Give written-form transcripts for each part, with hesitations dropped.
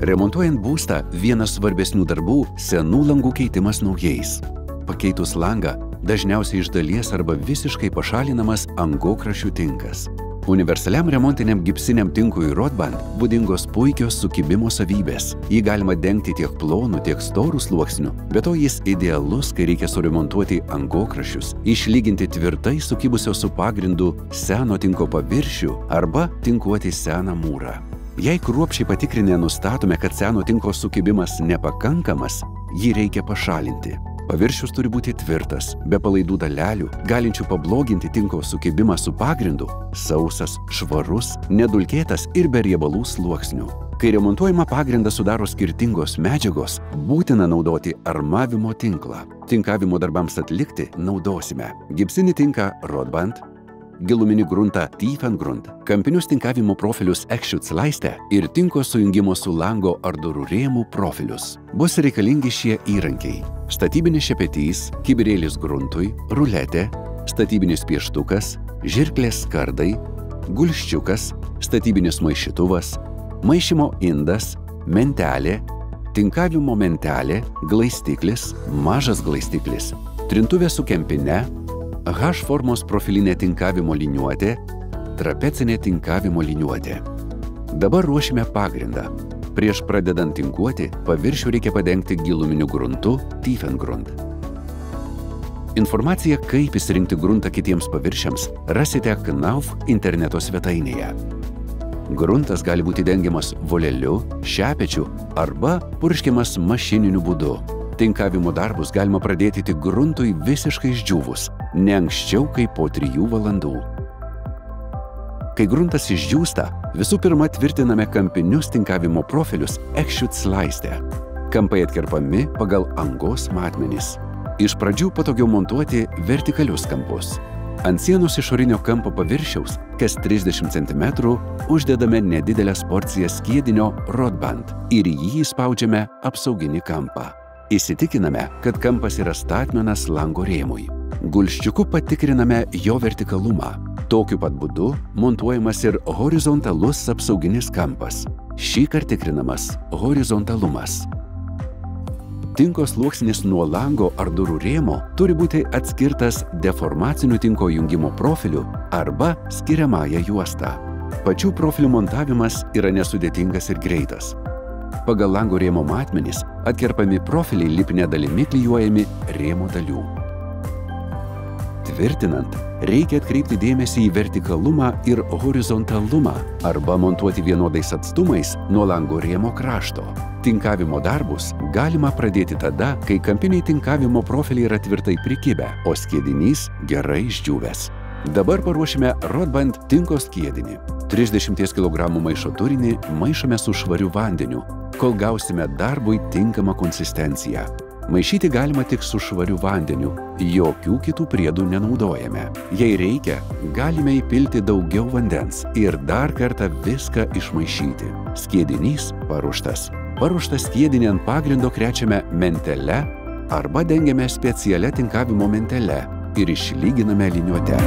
Remontuojant būstą, vienas svarbesnių darbų – senų langų keitimas naujais. Pakeitus langą, dažniausiai iš dalies arba visiškai pašalinamas angokraščių tinkas. Universaliam remontiniam gipsiniam tinkui Rodband būdingos puikios sukibimo savybės. Jį galima dengti tiek plonų, tiek storų sluoksnių, bet to jis idealus, kai reikia suremontuoti angokraščius, išlyginti tvirtai sukibusio su pagrindu seno tinko paviršių arba tinkuoti seną mūrą. Jei kruopščiai patikrinę nustatome, kad seno tinko sukibimas nepakankamas, jį reikia pašalinti. Paviršius turi būti tvirtas, be palaidų dalelių, galinčių pabloginti tinko sukibimą su pagrindu, sausas, švarus, nedulkėtas ir be riebalų sluoksnių. Kai remontuojama pagrindą sudaro skirtingos medžiagos, būtina naudoti armavimo tinklą. Tinkavimo darbams atlikti naudosime gipsinį tinką Rodband, giluminį gruntą Tiefengrund, kampinius tinkavimo profilius Eckschützleiste ir tinko sujungimo su lango ar durų rėmų profilius. Bus reikalingi šie įrankiai: statybinis šepetys, kibirėlis gruntui, ruletė, statybinis pieštukas, žirklės skardai, gulščiukas, statybinis maišytuvas, maišymo indas, mentelė, tinkavimo mentelė, glaistiklis, mažas glaistiklis, trintuvė su kempine, H formos profilinė tinkavimo liniuotė, trapecinė tinkavimo liniuotė. Dabar ruošime pagrindą. Prieš pradedant tinkuoti, paviršių reikia padengti giluminiu gruntu Tiefengrund. Informaciją, kaip išsirinkti gruntą kitiems paviršiams, rasite Knauf interneto svetainėje. Gruntas gali būti dengiamas voleliu, šepečiu arba purškiamas mašininiu būdu. Tinkavimo darbus galima pradėti tik gruntui visiškai išdžiūvus, ne anksčiau kaip po 3 valandų. Kai gruntas išdžiūsta, visų pirma tvirtiname kampinius tinkavimo profilius Eckschützleiste. Kampai atkerpami pagal angos matmenis. Iš pradžių patogiau montuoti vertikalius kampus. Ant sienos išorinio kampo paviršiaus, kas 30 cm, uždedame nedidelės porcijas skiedinio Rodband ir į jį įspaudžiame apsauginį kampą. Įsitikiname, kad kampas yra statmenas lango rėmui. Gulščiuku patikriname jo vertikalumą. Tokiu pat būdu montuojamas ir horizontalus apsauginis kampas. Šįkart tikrinamas horizontalumas. Tinko sluoksnis nuo lango ar durų rėmo turi būti atskirtas deformaciniu tinko jungimo profiliu arba skiriamąja juosta. Pačių profilių montavimas yra nesudėtingas ir greitas. Pagal lango rėmo matmenis atkerpami profiliai lipne dalimi klijuojami rėmo dalių. Tvirtinant, reikia atkreipti dėmesį į vertikalumą ir horizontalumą arba montuoti vienodais atstumais nuo lango rėmo krašto. Tinkavimo darbus galima pradėti tada, kai kampiniai tinkavimo profiliai yra tvirtai prikibę, o skiedinys gerai išdžiūvęs. Dabar paruošime Rodband tinko skiedinį. 30 kg maišo turinį maišome su švariu vandeniu, kol gausime darbui tinkamą konsistenciją. Maišyti galima tik su švariu vandeniu, jokių kitų priedų nenaudojame. Jei reikia, galime įpilti daugiau vandens ir dar kartą viską išmaišyti. Skiedinys paruoštas. Paruoštą skiedinį ant pagrindo krečiame mentele arba dengiame specialia tinkavimo mentele ir išlyginame liniuote.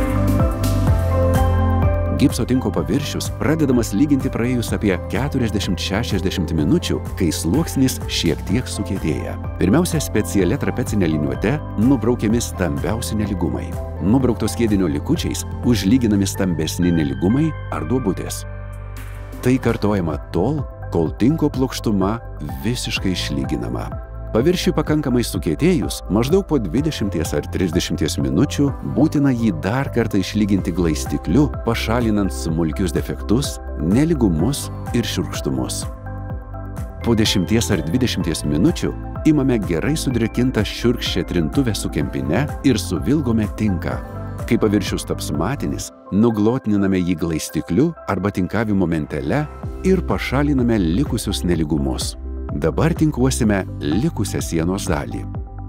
Gipso tinko paviršius pradedamas lyginti praėjus apie 40–60 minučių, kai sluoksnis šiek tiek sukietėja. Pirmiausia, specialia trapecinė liniuote nubraukiami stambiausi nelygumai. Nubraukto skiedinio likučiais užlyginami stambesni nelygumai ar duobutės. Tai kartojama tol, kol tinko plokštuma visiškai išlyginama. Paviršiui pakankamai sukietėjus, maždaug po 20 ar 30 minučių būtina jį dar kartą išlyginti glaistikliu, pašalinant smulkius defektus, nelygumus ir šiurkštumus. Po 10 ar 20 minučių imame gerai sudrėkintą šiurkščią trintuvę su kempine ir suvilgome tinką. Kai paviršius taps matinis, nuglotniname jį glaistikliu arba tinkavimo mentele ir pašaliname likusius nelygumus. Dabar tinkuosime likusią sienos dalį.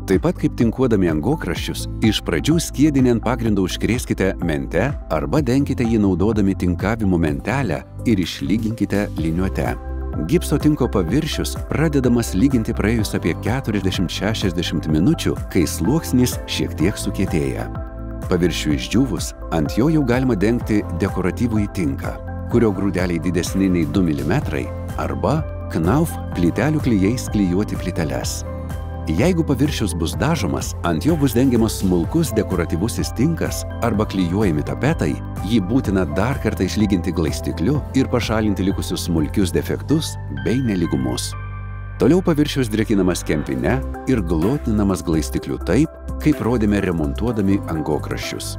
Taip pat kaip tinkuodami angokraščius, iš pradžių skiedinį ant pagrindo užkrėskite mente arba denkite jį naudodami tinkavimo mentelę ir išlyginkite liniuote. Gipso tinko paviršius pradedamas lyginti praėjus apie 40–60 minučių, kai sluoksnis šiek tiek sukietėja. Paviršiui išdžiūvus, ant jo jau galima dengti dekoratyvųjį tinką, kurio grūdeliai didesni nei 2 mm arba Knauf plytelių klijais klijuoti plyteles. Jeigu paviršius bus dažomas, ant jo bus dengiamas smulkus dekoratyvusis tinkas arba klijuojami tapetai, jį būtina dar kartą išlyginti glaistikliu ir pašalinti likusius smulkius defektus bei nelygumus. Toliau paviršius drėkinamas kempine ir glotninamas glaistikliu taip, kaip rodėme remontuodami angokraščius.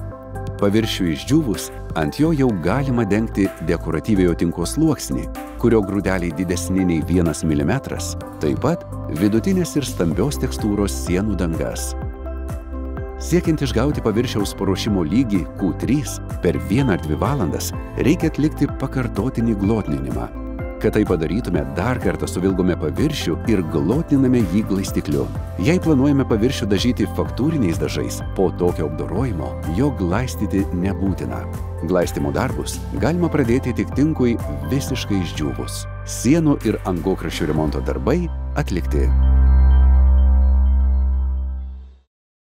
Paviršiui išdžiūvus, ant jo jau galima dengti dekoratyviojo tinko sluoksnį, kurio grūdeliai didesni nei 1 mm, taip pat vidutinės ir stambios tekstūros sienų dangas. Siekiant išgauti paviršiaus paruošimo lygį Q3, per 1 ar 2 valandas reikia atlikti pakartotinį glotninimą. Kad tai padarytume, dar kartą suvilgome paviršių ir glotniname jį glaistikliu. Jei planuojame paviršių dažyti faktūriniais dažais, po tokio apdorojimo jo glaistyti nebūtina. Glaistymo darbus galima pradėti tik tinkui visiškai išdžiūvus. Sienų ir angokraščių remonto darbai atlikti.